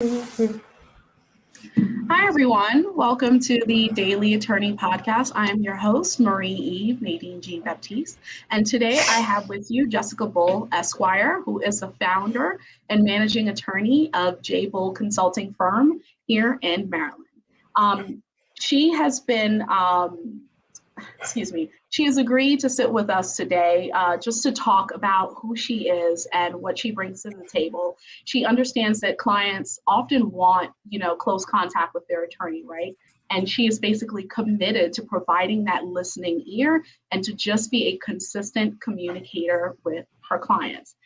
Hi, everyone. Welcome to the Daily Attorney Podcast. I am your host, Marie Eve Nadine G. Baptiste. And today I have with you Jessica Bull Esquire, who is the founder and managing attorney of J. Bull Consulting Firm here in Maryland. She has been she has agreed to sit with us today just to talk about who she is and what she brings to the table. She understands that clients often want, close contact with their attorney, right? And she is basically committed to providing that listening ear and to just be a consistent communicator with her clients.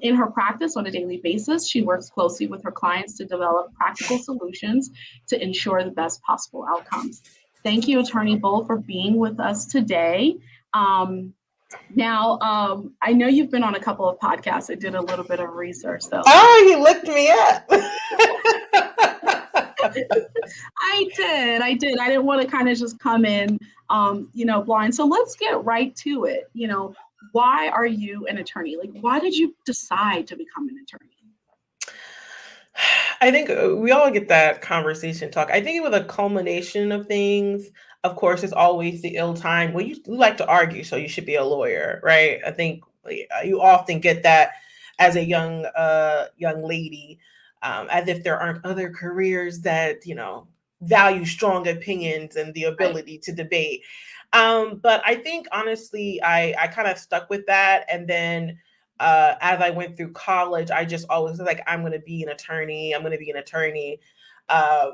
In her practice on a daily basis, she works closely with her clients to develop practical solutions to ensure the best possible outcomes. Thank you, Attorney Bull, for being with us today. I know you've been on a couple of podcasts. I did a little bit of research, though. Oh, you looked me up. I did. I didn't want to kind of just come in, blind. So let's get right to it. Why are you an attorney? Like, why did you decide to become an attorney? I think we all get that conversation talk. I think it was a culmination of things. Of course, it's always the ill time. Well, you like to argue, so you should be a lawyer, right? I think you often get that as a young lady, as if there aren't other careers that value strong opinions and the ability to debate. But I think honestly, I kind of stuck with that, and then as I went through college, I just always was like, I'm going to be an attorney. I'm going to be an attorney. I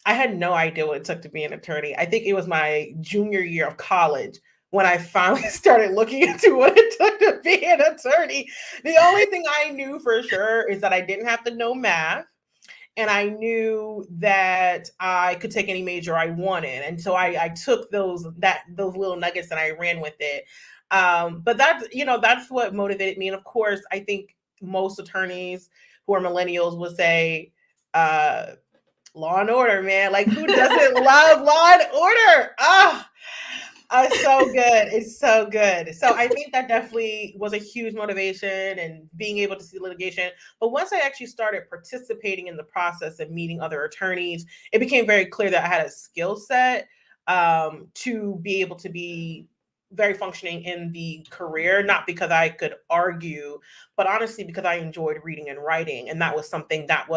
had no idea what it took to be an attorney. I think it was my junior year of college when I finally started looking into what it took to be an attorney. The only thing I knew for sure is that I didn't have to know math. And I knew that I could take any major I wanted. And so I took those little nuggets and I ran with it. But that's what motivated me. And of course, I think most attorneys who are millennials will say, law and order, man. Like, who doesn't love law and order? It's so good. It's so good. So I think that definitely was a huge motivation and being able to see litigation. But once I actually started participating in the process and meeting other attorneys, it became very clear that I had a skill set to be able to be very functioning in the career, not because I could argue, but honestly because I enjoyed reading and writing. And that was something that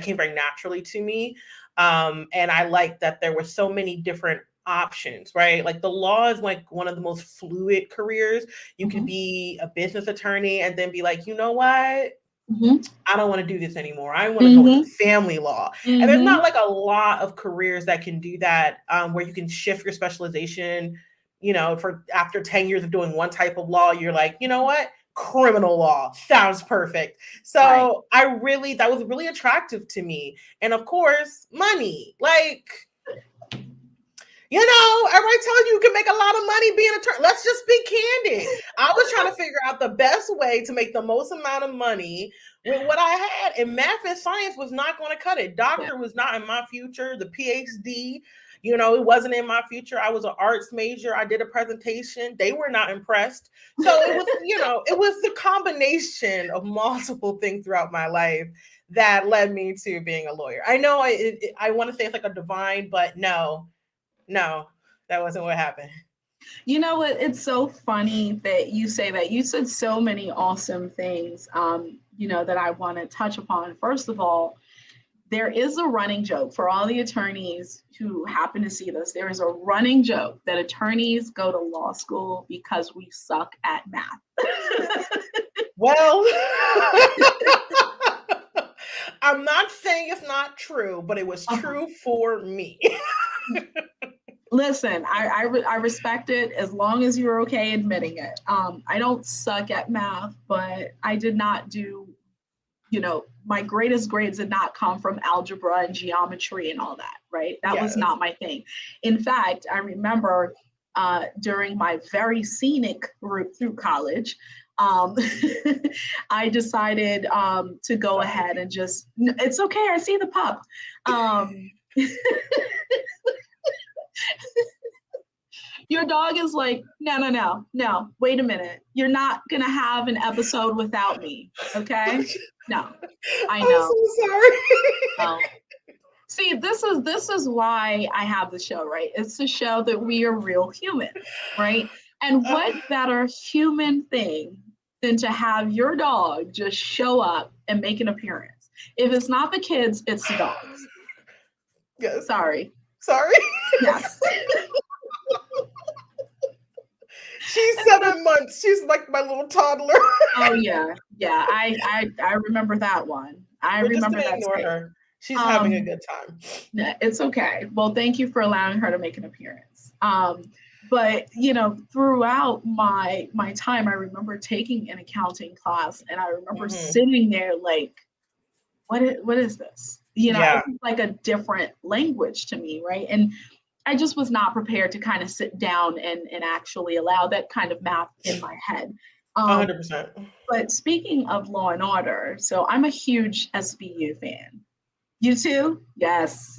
came very naturally to me. And I liked that there were so many different options, right? Like the law is like one of the most fluid careers. You could be a business attorney and then be like, you know what? I don't want to do this anymore. I want to go into family law. And there's not like a lot of careers that can do that, where you can shift your specialization, for after 10 years of doing one type of law, you're like, you know what? Criminal law sounds perfect. So right. That was really attractive to me. And of course, money. Like, everybody tells you can make a lot of money being an attorney. Let's just be candid. I was trying to figure out the best way to make the most amount of money with what I had. And math and science was not going to cut it. Doctor was not in my future. The PhD, it wasn't in my future. I was an arts major. I did a presentation. They were not impressed. So it was, it was the combination of multiple things throughout my life that led me to being a lawyer. I know I want to say it's like a divine, but no, that wasn't what happened. You know what? It's so funny that you say that. You said so many awesome things, that I want to touch upon. First of all, there is a running joke for all the attorneys who happen to see this. There is a running joke that attorneys go to law school because we suck at math. Well, I'm not saying it's not true, but it was true for me. Listen, I respect it as long as you're okay admitting it. I don't suck at math, but I did not do, my greatest grades did not come from algebra and geometry and all that, right? That was not my thing. In fact, I remember during my very scenic route through college, I decided to go ahead and just, it's okay, I see the pup. Your dog is like, no, wait a minute. You're not gonna have an episode without me. Okay? No, I I'm know. so sorry. No. See, this is why I have the show, right? It's to show that we are real humans, right? And what better human thing than to have your dog just show up and make an appearance? If it's not the kids, it's the dogs. Yes. Sorry. Yes. She's And 7 months. She's like my little toddler. oh yeah. I remember that one. I We're just remember gonna that ignore space. her. She's having a good time. It's okay. Well, thank you for allowing her to make an appearance. But throughout my time, I remember taking an accounting class, and I remember sitting there like, what is this? Yeah. It's like a different language to me, right? And I just was not prepared to kind of sit down and actually allow that kind of math in my head. 100%. But speaking of Law and Order, so I'm a huge SVU fan. You too? Yes.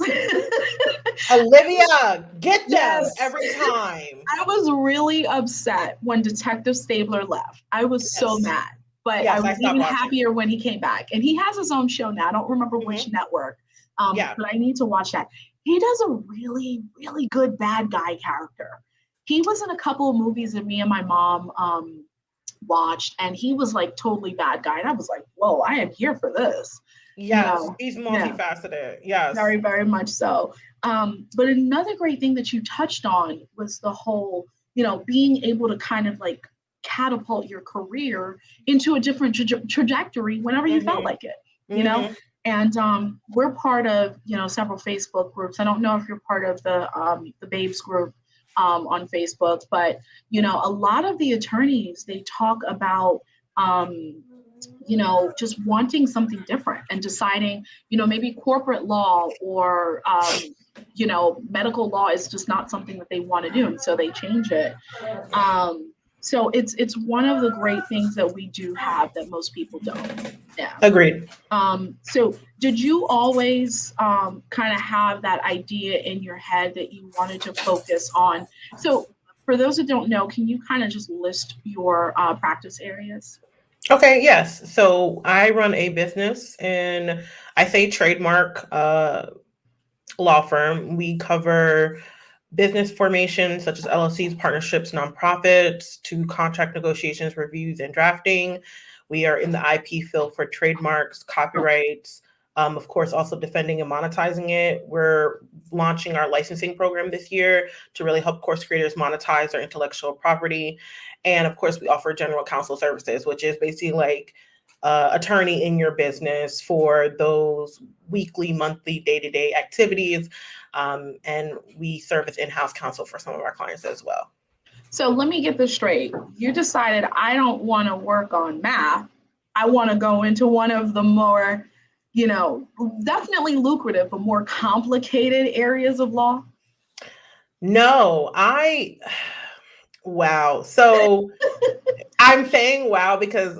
Olivia, get them Yes. every time. I was really upset when Detective Stabler left. I was so mad, but I was even happier when he came back. And he has his own show now. I don't remember which network, but I need to watch that. He does a really, really good bad guy character. He was in a couple of movies that me and my mom watched, and he was like totally bad guy. And I was like, whoa, I am here for this. Yes, he's multifaceted. Yes. Very, very much so. But another great thing that you touched on was the whole, being able to kind of like catapult your career into a different trajectory whenever you felt like it, And we're part of, several Facebook groups. I don't know if you're part of the Babes group on Facebook, but, a lot of the attorneys, they talk about, just wanting something different and deciding, maybe corporate law or, medical law is just not something that they want to do. And so they change it. So it's one of the great things that we do have that most people don't. Yeah. Agreed. So did you always kind of have that idea in your head that you wanted to focus on? So for those that don't know, can you kind of just list your practice areas? Okay, yes. So I run a business in, I say trademark law firm. We cover business formation such as LLCs, partnerships, nonprofits, to contract negotiations, reviews, and drafting. We are in the IP field for trademarks, copyrights, of course, also defending and monetizing it. We're launching our licensing program this year to really help course creators monetize their intellectual property. And of course, we offer general counsel services, which is basically like attorney in your business for those weekly, monthly, day-to-day activities. And we serve as in-house counsel for some of our clients as well. So let me get this straight. You decided I don't want to work on math. I want to go into one of the more, definitely lucrative, but more complicated areas of law. No, wow. So I'm saying wow because,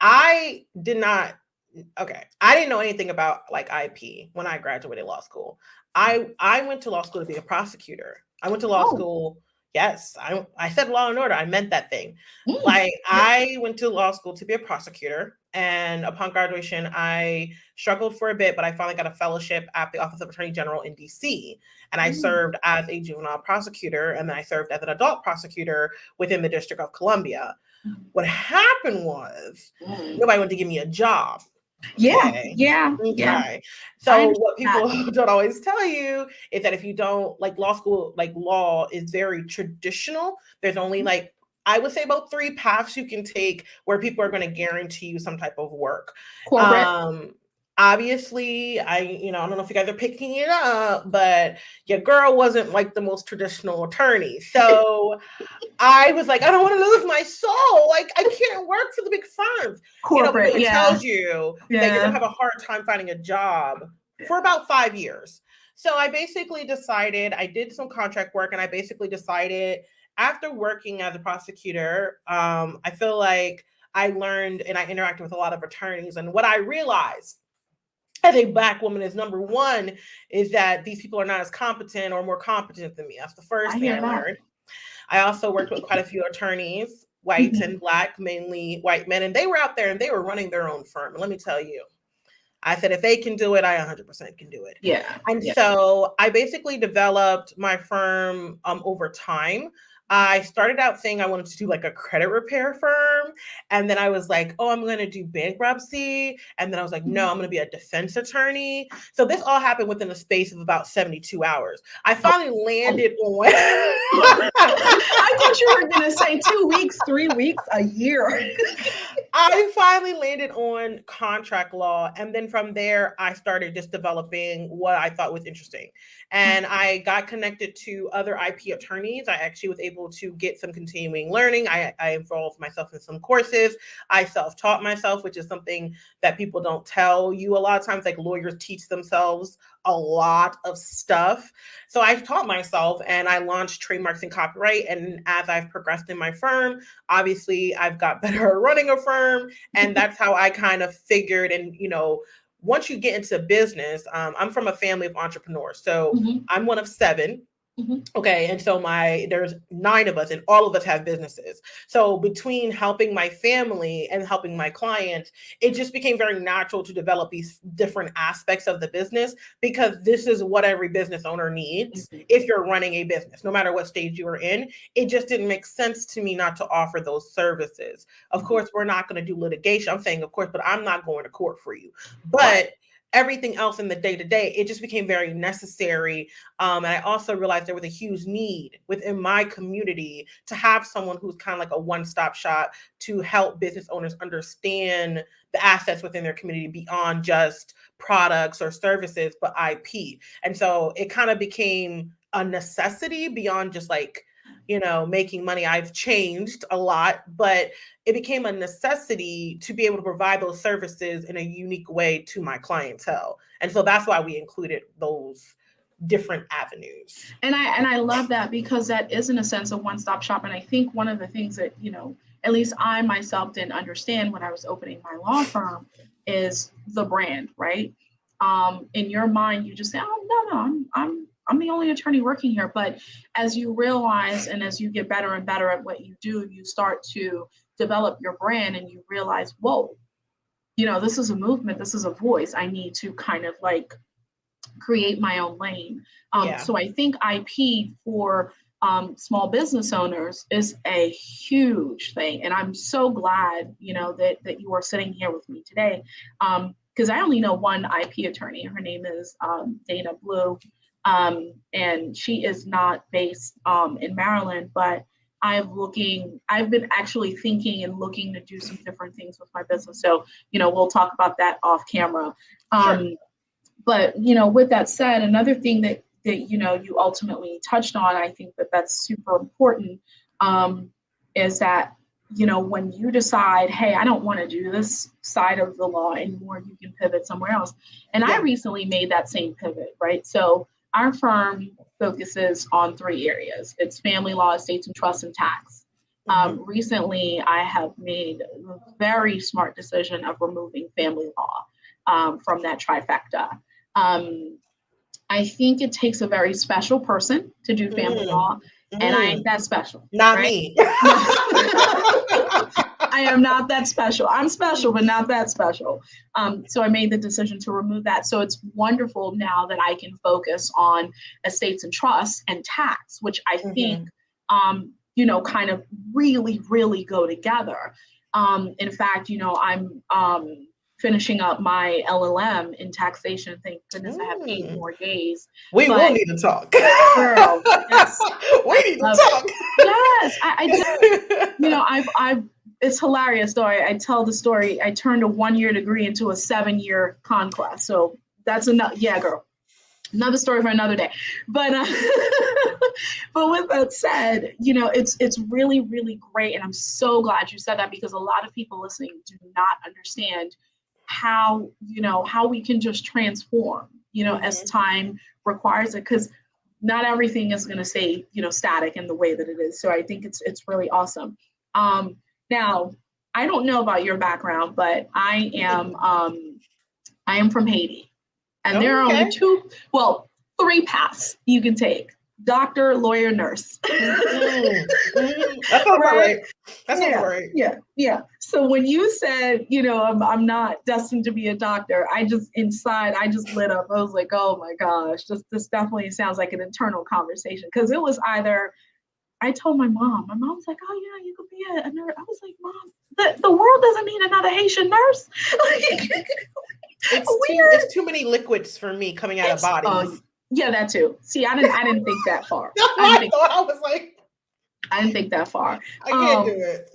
I didn't know anything about like IP when I graduated law school. I went to law school to be a prosecutor. I went to law school. Yes, I said law and order. I meant that thing. Like I went to law school to be a prosecutor. And upon graduation, I struggled for a bit, but I finally got a fellowship at the Office of Attorney General in DC. And I served as a juvenile prosecutor, and then I served as an adult prosecutor within the District of Columbia. What happened was nobody wanted to give me a job. Yeah. So what people don't always tell you is that if you don't like law school, like law is very traditional. There's only like, I would say about 3 paths you can take where people are going to guarantee you some type of work. Corporate. Obviously, I don't know if you guys are picking it up, but your girl wasn't like the most traditional attorney. So I was like, I don't want to lose my soul. Like, I can't work for the big firms. Corporate, it tells you that you're going to have a hard time finding a job for about 5 years. So I basically decided, I did some contract work, and I basically decided after working as a prosecutor, I feel like I learned and I interacted with a lot of attorneys. And what I realized as a Black woman is, number one, is that these people are not as competent or more competent than me. That's the first thing I learned. I also worked with quite a few attorneys, white and Black, mainly white men, and they were out there and they were running their own firm. And let me tell you, I said, if they can do it, I 100% can do it. Yeah. And so I basically developed my firm over time. I started out saying I wanted to do like a credit repair firm. And then I was like, oh, I'm going to do bankruptcy. And then I was like, no, I'm going to be a defense attorney. So this all happened within a space of about 72 hours. I finally landed on. I thought you were going to say 2 weeks, 3 weeks, a year. I finally landed on contract law. And then from there, I started just developing what I thought was interesting. And I got connected to other IP attorneys. I actually was able to get some continuing learning. I involved myself in some courses. I self-taught myself, which is something that people don't tell you a lot of times. Like lawyers teach themselves a lot of stuff. So I taught myself and I launched trademarks and copyright. And as I've progressed in my firm, obviously I've got better at running a firm. And that's how I kind of figured, and once you get into business, I'm from a family of entrepreneurs. So I'm one of 7. Okay. And so there's 9 of us and all of us have businesses. So between helping my family and helping my clients, it just became very natural to develop these different aspects of the business, because this is what every business owner needs if you're running a business, no matter what stage you are in. It just didn't make sense to me not to offer those services. Of course, we're not going to do litigation. I'm saying, of course, but I'm not going to court for you. But everything else in the day-to-day, it just became very necessary. And I also realized there was a huge need within my community to have someone who's kind of like a one-stop shop to help business owners understand the assets within their community beyond just products or services, but IP. And so it kind of became a necessity beyond just like, making money. I've changed a lot, but it became a necessity to be able to provide those services in a unique way to my clientele. And so that's why we included those different avenues. And I love that, because that is in a sense a one-stop shop. And I think one of the things that, at least I myself didn't understand when I was opening my law firm is the brand, right? In your mind, you just say, oh, no, I'm the only attorney working here. But as you realize, and as you get better and better at what you do, you start to develop your brand and you realize, whoa, this is a movement. This is a voice. I need to kind of like create my own lane. So I think IP for small business owners is a huge thing. And I'm so glad, that you are sitting here with me today. Because I only know one IP attorney. Her name is Dana Blue. And she is not based in Maryland, but I've been actually thinking and looking to do some different things with my business. So, we'll talk about that off camera. Sure. But, with that said, another thing that you ultimately touched on, I think that's super important, is that, when you decide, hey, I don't want to do this side of the law anymore, you can pivot somewhere else. And I recently made that same pivot, right? So our firm focuses on 3 areas. It's family law, estates and trusts, and tax. Recently, I have made a very smart decision of removing family law from that trifecta. I think it takes a very special person to do family law, and I ain't that special. Not me. I am not that special. I'm special, but not that special. So I made the decision to remove that. So it's wonderful now that I can focus on estates and trusts and tax, which I think, kind of really, really go together. In fact, I'm finishing up my LLM in taxation. Thank goodness I have 8 more days. We will need to talk. Girl, yes. We need to talk. Yes, I just, I've it's hilarious though. I tell the story. I turned a 1-year degree into a 7-year conquest. So that's enough. Yeah, girl. Another story for another day. But but with that said, it's really, really great. And I'm so glad you said that, because a lot of people listening do not understand how we can just transform, as time requires it, because not everything is going to stay, static in the way that it is. So I think it's really awesome. Now, I don't know about your background, but I am from Haiti, and there are only 3 paths you can take. doctor, lawyer, nurse. That sounds right. That sounds right. Yeah. So when you said, I'm not destined to be a doctor, I just lit up. I was like, oh my gosh, this definitely sounds like an internal conversation. Because it was either, I told my mom was like, oh yeah, you could be a nurse. I was like, Mom, the world doesn't need another Haitian nurse. It's too many liquids for me coming out of bodies. Yeah, that too. See, I didn't think that far. I was like, I didn't think that far. I can't do it.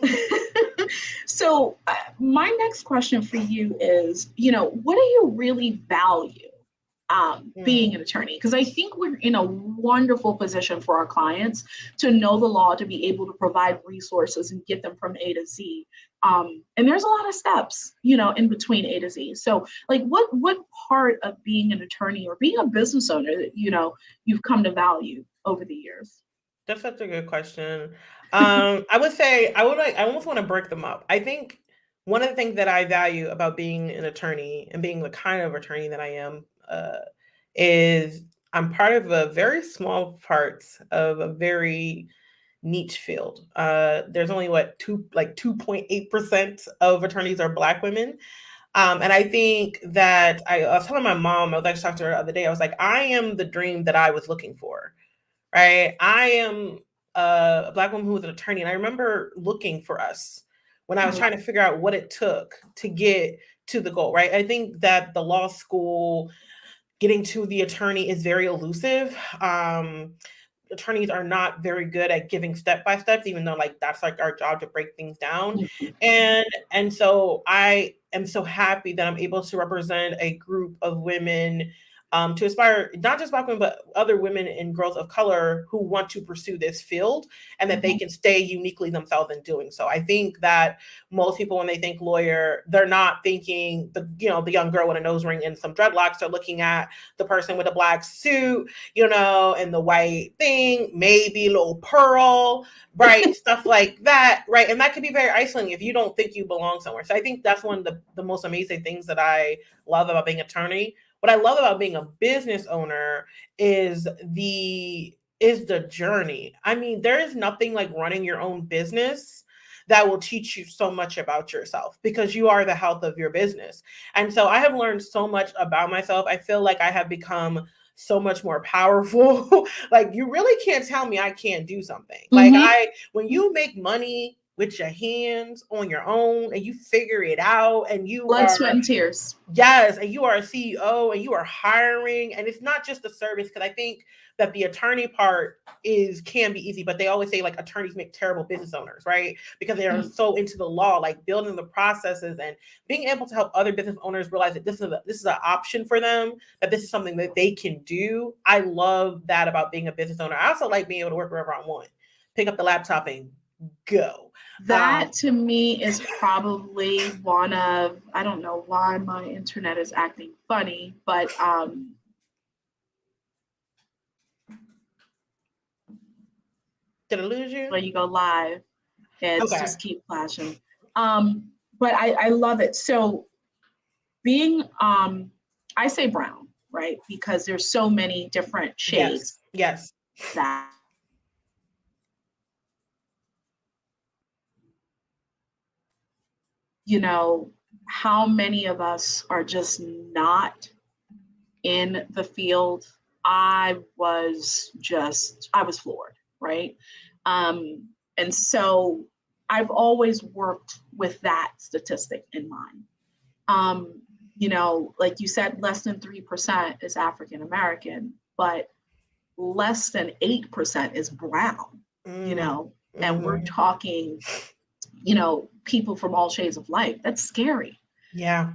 So my next question for you is, what do you really value being an attorney? Because I think we're in a wonderful position for our clients to know the law, to be able to provide resources and get them from A to Z. And there's a lot of steps, in between A to Z. So like what part of being an attorney or being a business owner that, you've come to value over the years? That's such a good question. I would say I almost want to break them up. I think one of the things that I value about being an attorney and being the kind of attorney that I am is I'm part of a very small part of a very niche field. There's only 2.8% of attorneys are Black women. And I think that I was telling my mom, I was actually talking to her the other day, I was like, I am the dream that I was looking for. Right. I am a Black woman who was an attorney. And I remember looking for us when I was trying to figure out what it took to get to the goal. Right. I think that the law school, getting to the attorney is very elusive. Attorneys are not very good at giving step-by-steps, even though that's our job to break things down. And so I am so happy that I'm able to represent a group of women to aspire, not just Black women, but other women and girls of color who want to pursue this field and that they can stay uniquely themselves in doing so. I think that most people, when they think lawyer, they're not thinking the young girl with a nose ring and some dreadlocks. They're looking at the person with a Black suit, and the white thing, maybe a little pearl, right? Stuff like that, right? And that can be very isolating if you don't think you belong somewhere. So I think that's one of the most amazing things that I love about being an attorney. What I love about being a business owner is the journey. I mean, there is nothing like running your own business that will teach you so much about yourself because you are the health of your business. And so I have learned so much about myself. I feel like I have become so much more powerful. Like you really can't tell me I can't do something. When you make money with your hands on your own and you figure it out and you blood, sweat, and tears. Yes. And you are a CEO and you are hiring. And it's not just the service, because I think that the attorney part can be easy, but they always say attorneys make terrible business owners, right? Because they are so into the law, building the processes and being able to help other business owners realize that this is an option for them, that this is something that they can do. I love that about being a business owner. I also like being able to work wherever I want, pick up the laptop and go. That to me is probably one of, I don't know why my internet is acting funny, but did I lose you? When you go live, it's just keep flashing. But I love it. So being, I say brown, right? Because there's so many different shades. Yes. That how many of us are just not in the field? I was floored, right? And so I've always worked with that statistic in mind. Like you said, less than 3% is African American, but less than 8% is brown, and we're talking, people from all shades of light. That's scary. Yeah.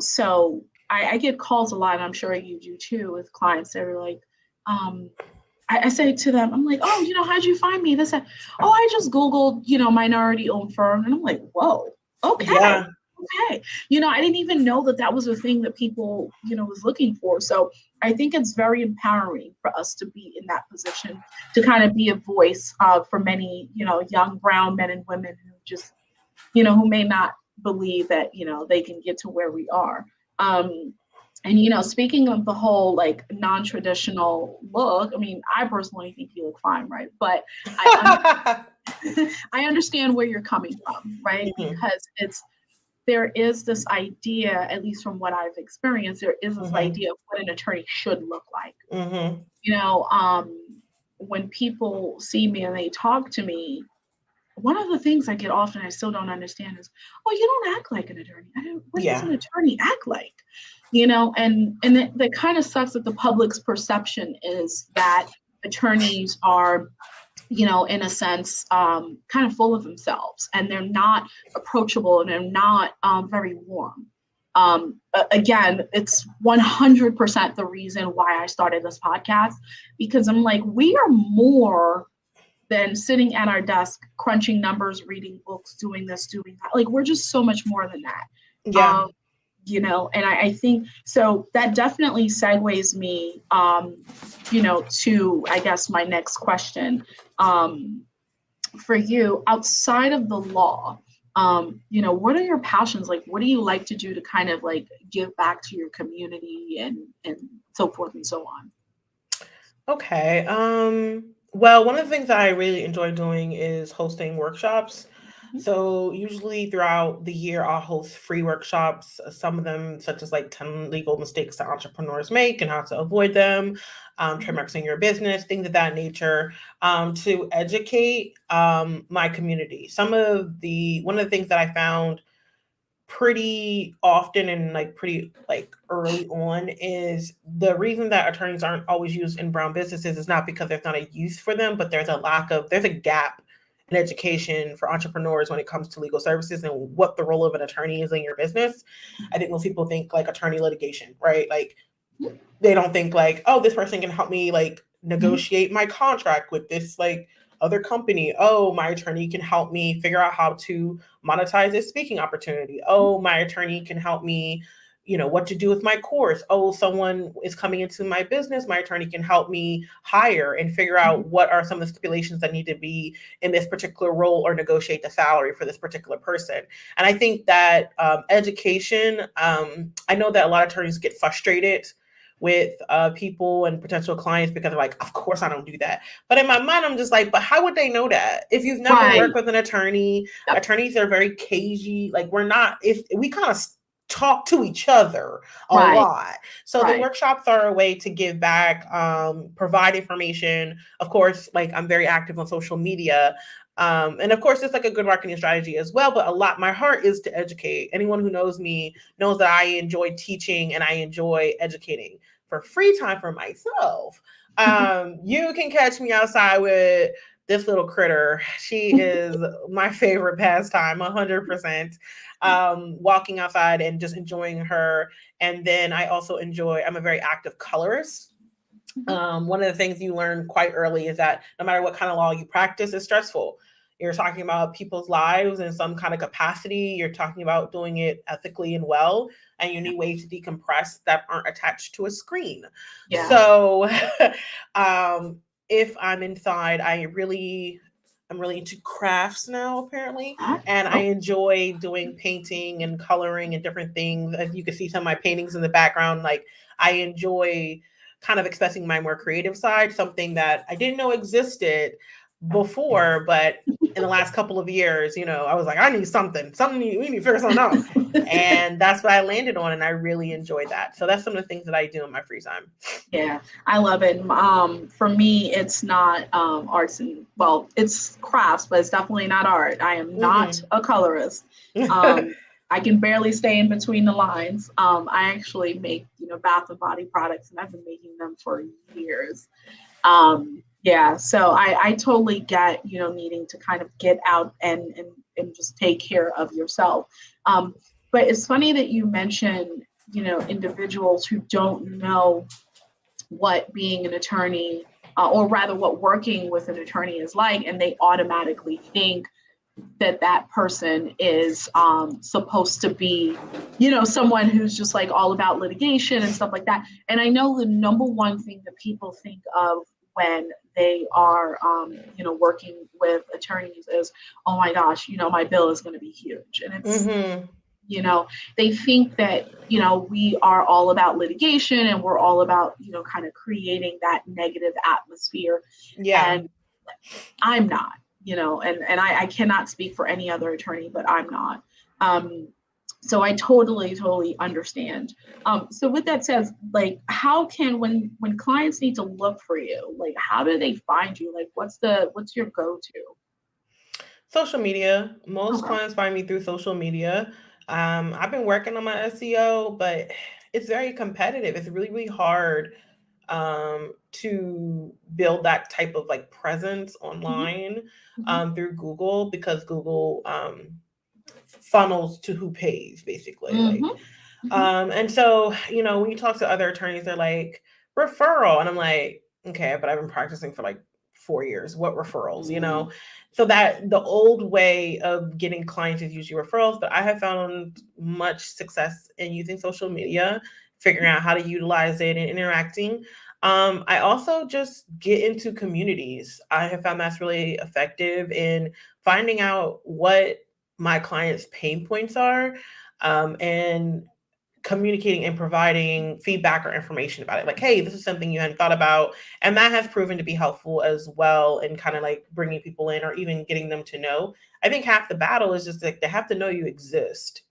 So I get calls a lot, and I'm sure you do too, with clients that are like, I say to them, I'm like, oh, how'd you find me? This, I just Googled, minority-owned firm. And I'm like, whoa, okay. Yeah. Okay. I didn't even know that was a thing that people, was looking for. So I think it's very empowering for us to be in that position, to kind of be a voice for many, young brown men and women who just, who may not believe that, they can get to where we are. And, you know, speaking of the whole like non-traditional look, I mean, I personally think you look fine, right? But I understand where you're coming from, right? Mhm, Because there is this idea, at least from what I've experienced, there is this mhm, idea of what an attorney should look like. mhm. You know, when people see me and they talk to me, one of the things I get often I still don't understand is, oh, you don't act like an attorney. What does Yeah, an attorney act like? You know, and that kind of sucks that the public's perception is that attorneys are, you know, in a sense, kind of full of themselves, and they're not approachable, and they're not very warm. Again, it's 100% the reason why I started this podcast, because I'm like, we are more than sitting at our desk, crunching numbers, reading books, doing this, doing that. Like, we're just so much more than that. yeah. Um, you know, and I think so that definitely segues me, you know, to, I guess, my next question. Um, for you, outside of the law, you know, what are your passions? Like, what do you like to do to kind of like give back to your community and so forth and so on? Okay. Well, one of the things that I really enjoy doing is hosting workshops. So usually throughout the year, I'll host free workshops. Some of them, such as like 10 legal mistakes that entrepreneurs make and how to avoid them, trademarks in your business, things of that nature, to educate my community. One of the things that I found pretty often and like pretty like early on is the reason that attorneys aren't always used in brown businesses is not because there's not a use for them, but there's a gap in education for entrepreneurs when it comes to legal services and what the role of an attorney is in your business. I think most people think like attorney litigation, right? Like they don't think like, oh, this person can help me like negotiate my contract with this like other company. Oh, my attorney can help me figure out how to monetize this speaking opportunity. Oh, my attorney can help me, what to do with my course. Oh, someone is coming into my business. My attorney can help me hire and figure out what are some of the stipulations that need to be in this particular role or negotiate the salary for this particular person. And I think that education, I know that a lot of attorneys get frustrated with people and potential clients because they're like, of course I don't do that. But in my mind, I'm just like, but how would they know that? If you've never worked Right. with an attorney, Yep. attorneys are very cagey. Like we're not, if we kind of talk to each other a Right. lot. So the Right. workshops are a way to give back, provide information. Of course, like I'm very active on social media. And of course, it's like a good marketing strategy as well. But my heart is to educate. Anyone who knows me knows that I enjoy teaching and I enjoy educating. For free time for myself, you can catch me outside with this little critter. She is my favorite pastime, 100%. Walking outside and just enjoying her. And then I'm a very active colorist. One of the things you learn quite early is that no matter what kind of law you practice, it's stressful. You're talking about people's lives in some kind of capacity. You're talking about doing it ethically and well, and you need ways to decompress that aren't attached to a screen. Yeah. So, if I'm inside, I'm really into crafts now, apparently, and I Oh, enjoy doing painting and coloring and different things. As you can see, some of my paintings in the background, like I enjoy kind of expressing my more creative side, something that I didn't know existed before, but in the last couple of years, I was like, I need something, we need to figure something out. And that's what I landed on, and I really enjoy that. So that's some of the things that I do in my free time. yeah, I love it. For me, it's not arts and, well, it's crafts, but it's definitely not art. I am not Mm-hmm. a colorist. Um, I can barely stay in between the lines. I actually make, you know, bath and body products, and I've been making them for years. Yeah, so I totally get, you know, needing to kind of get out and just take care of yourself. Um, but it's funny that you mentioned, you know, individuals who don't know what being an attorney, or rather what working with an attorney is like, and they automatically think that that person is supposed to be, you know, someone who's just like all about litigation and stuff like that. And I know the number one thing that people think of when they are, you know, working with attorneys is, oh my gosh, you know, my bill is going to be huge. And Mm-hmm. You know, they think that, you know, we are all about litigation and we're all about, you know, kind of creating that negative atmosphere. Yeah. And I'm not, you know, and I cannot speak for any other attorney, but I'm not. Um, so I totally understand. So with that said, like, how can, when clients need to look for you, like, how do they find you? Like, what's your go-to? Social media. Most Okay. clients find me through social media. I've been working on my SEO, but it's very competitive. It's really, really hard to build that type of like presence Hmm. online Hmm. through Google, because Google funnels to who pays basically. Hmm. Like, Hmm. and so, you know, when you talk to other attorneys, they're like, referral. And I'm like, okay, but I've been practicing for like 4 years. What referrals, you Mm. know? So that the old way of getting clients is usually referrals, but I have found much success in using social media, figuring out how to utilize it and interacting. I also just get into communities. I have found that's really effective in finding out what my clients' pain points are, and communicating and providing feedback or information about it. Like, hey, this is something you hadn't thought about. And that has proven to be helpful as well in kind of like bringing people in or even getting them to know. I think half the battle is just like they have to know you exist.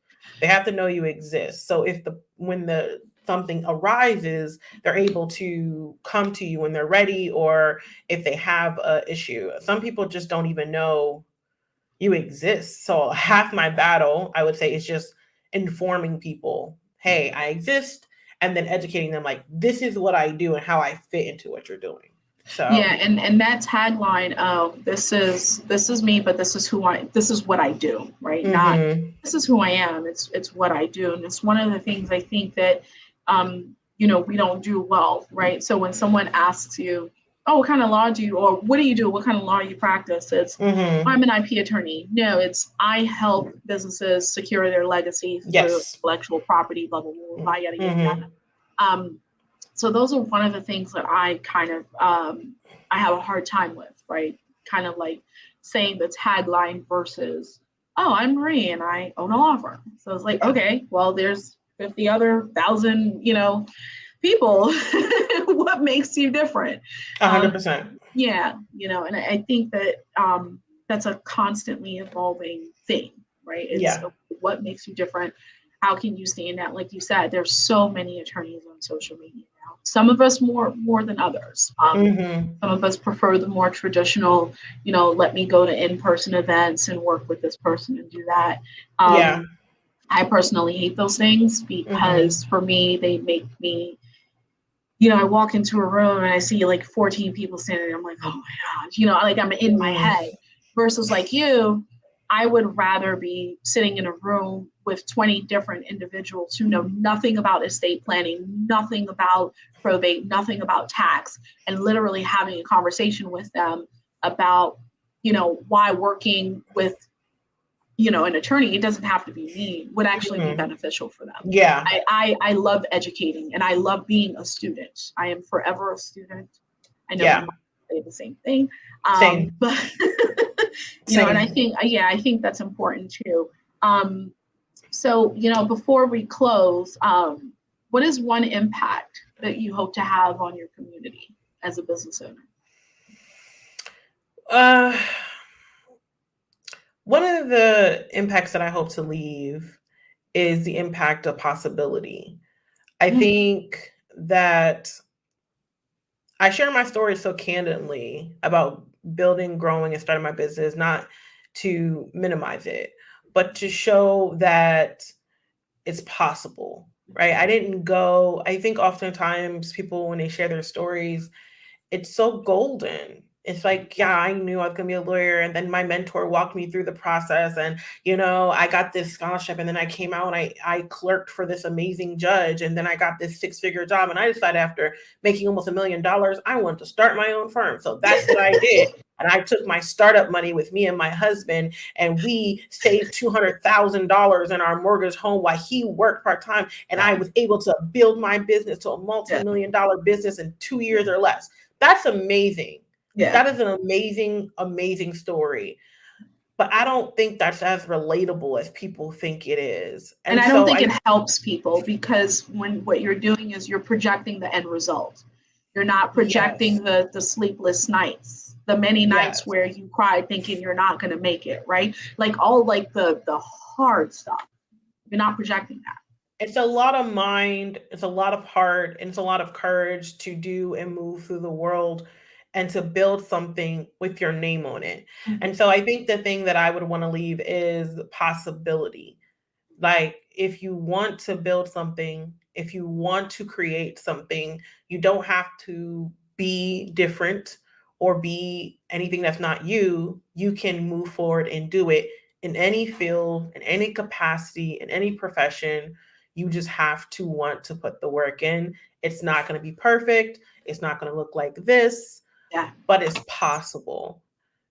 They have to know you exist. So if when the something arises, they're able to come to you when they're ready, or if they have a issue. Some people just don't even know you exist. So half my battle, I would say, is just informing people, hey, I exist, and then educating them like this is what I do and how I fit into what you're doing. Yeah, So, and that tagline of this is me, but this is what I do, right? Not mm-hmm. this is who I am. It's what I do, and it's one of the things I think that you know, we don't do well, right? So when someone asks you, "Oh, what kind of law do you, or what do you do? What kind of law do you practice?" It's, Mm-hmm. "I'm an IP attorney." No, it's, "I help businesses secure their legacy through Yes. intellectual property, blah blah blah, yada yada yada." Mm-hmm. Um, so those are one of the things that I kind of I have a hard time with, right? Kind of like saying the tagline versus, "Oh, I'm Marie and I own a law firm." So it's like, Yeah. okay, well, there's 50 other thousand, you know, people. What makes you different? 100%. Yeah, you know, and I think that that's a constantly evolving thing, right? It's Yeah. what makes you different. How can you stand out? Like you said, there's so many attorneys on social media now. Some of us more than others. Mm-hmm. Some of us prefer the more traditional, you know, let me go to in-person events and work with this person and do that. Yeah. I personally hate those things because Mm-hmm. for me, they make me, you know, I walk into a room and I see like 14 people standing there. I'm like, oh my God, you know, like I'm in my Mm-hmm. head versus like you, I would rather be sitting in a room with 20 different individuals who know nothing about estate planning, nothing about probate, nothing about tax, and literally having a conversation with them about, you know, why working with, you know, an attorney, it doesn't have to be me, would actually be Mm-hmm. beneficial for them. Yeah. I love educating and I love being a student. I am forever a student. I know my Yeah. mom say the same thing. Same. But you know, and I Same. think, yeah, I think that's important too. Um, so, you know, before we close, what is one impact that you hope to have on your community as a business owner? Uh, One of the impacts that I hope to leave is the impact of possibility. I Mm. think that I share my story so candidly about building, growing, and starting my business, not to minimize it, but to show that it's possible, right? I think oftentimes people, when they share their stories, it's so golden. It's like, yeah, I knew I was gonna be a lawyer, and then my mentor walked me through the process, and I got this scholarship, and then I came out and I clerked for this amazing judge, and then I got this six-figure job, and I decided after making almost $1 million, I wanted to start my own firm. So that's what I did. And I took my startup money with me and my husband, and we saved $200,000 in our mortgage home while he worked part time. And I Yeah, was able to build my business to a yeah, multi-million-dollar business in 2 years or less. That's amazing. yeah. That is an amazing, amazing story. but I don't think that's as relatable as people think it is. And And I don't so think it helps people, because when what you're doing is you're projecting the end result. You're not yes, projecting the sleepless nights, the many nights yes. where you cried thinking you're not going to make it, right? Like all like the hard stuff. You're not projecting that. It's a lot of mind, it's a lot of heart, and it's a lot of courage to do and move through the world and to build something with your name on it. Mhm. And so I think the thing that I would want to leave is possibility. Like, if you want to build something, if you want to create something, you don't have to be different or be anything that's not you. You can move forward and do it in any field, in any capacity, in any profession. You just have to want to put the work in. It's not going to be perfect. It's not going to look like this, Yeah. but it's possible.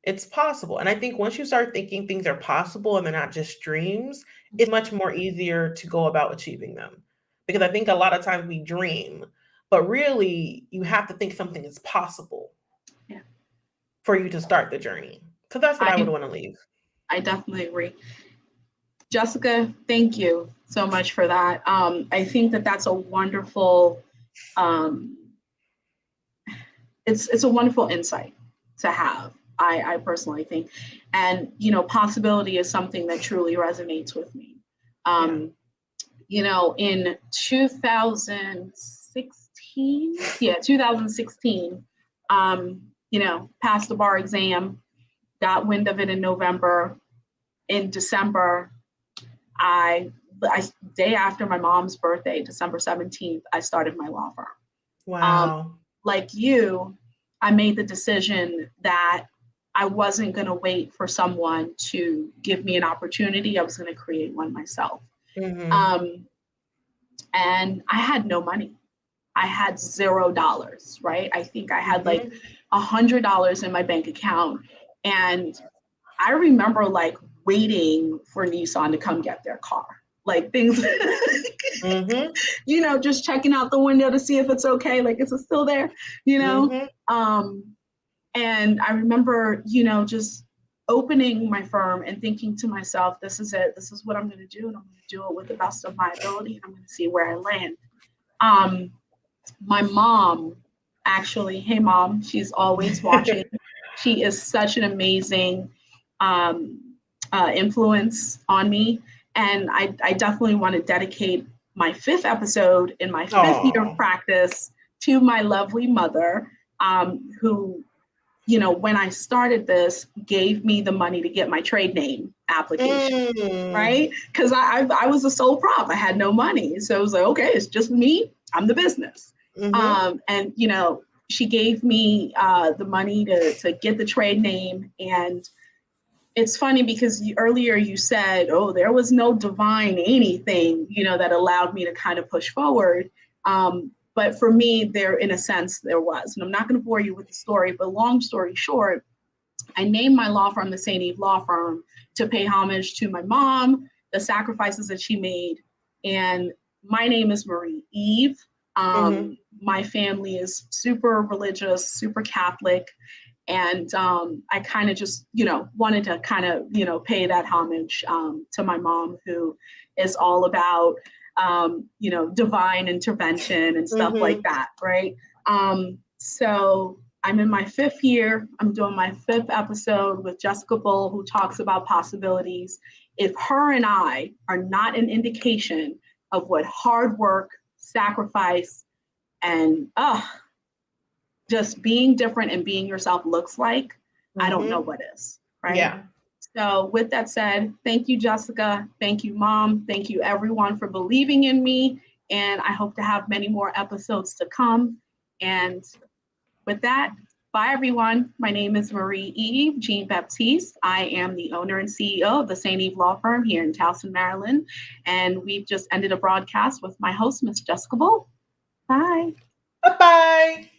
It's possible. And I think once you start thinking things are possible and they're not just dreams, it's much more easier to go about achieving them. Because I think a lot of times we dream, but really you have to think something is possible Yeah. for you to start the journey. So that's what I would I want to leave. I definitely agree. Jessica, thank you so much for that. I think that that's a wonderful, um, it's a wonderful insight to have. I personally think, and possibility is something that truly resonates with me. Yeah. In 2016, yeah, 2016, passed the bar exam, got wind of it in November. In December, I day after my mom's birthday, December 17th, I started my law firm. Wow. Like you, I made the decision that I wasn't going to wait for someone to give me an opportunity. I was going to create one myself. Mm-hmm. Um, and I had no money. I had $0, right? I think I had like Mm-hmm. $100 in my bank account. And I remember like waiting for Nissan to come get their car. Like things, Mm-hmm. just checking out the window to see if it's okay. Like, is it still there? You know? Mm-hmm. Um, and I remember, just opening my firm and thinking to myself, this is it. This is what I'm going to do. And I'm going to do it with the best of my ability. And I'm going to see where I land. My mom, actually, hey, mom, she's always watching. She is such an amazing um, influence on me. And I definitely want to dedicate my 5th episode in my 5th year of Oh. practice to my lovely mother, who, when I started this, gave me the money to get my trade name application, Mm. right? Because I was a sole prop. I had no money. So it was like, okay, it's just me. I'm the business. Mm-hmm. And, she gave me the money to get the trade name. And it's funny because earlier you said, oh, there was no divine anything, that allowed me to kind of push forward. But for me, in a sense, there was. And I'm not going to bore you with the story, but long story short, I named my law firm the St. Eve Law Firm to pay homage to my mom, the sacrifices that she made. And my name is Marie Eve. Mm-hmm. My family is super religious, super Catholic. And I kind of just, wanted to kind of, pay that homage to my mom, who is all about, divine intervention and stuff like Mm-hmm. that, right? So I'm in my 5th year. I'm doing my 5th episode with Jessica Bull, who talks about possibilities. If her and I are not an indication of what hard work, sacrifice, and just being different and being yourself looks like, I don't know Mm-hmm. what is, right? Yeah. So with that said, thank you, Jessica. Thank you, Mom. Thank you, everyone, for believing in me. And I hope to have many more episodes to come. And with that, bye, everyone. My name is Marie Eve Jean Baptiste. I am the owner and CEO of the St. Eve Law Firm here in Towson, Maryland. And we've just ended a broadcast with my host, Miss Jessica Bull. Bye. Bye-bye.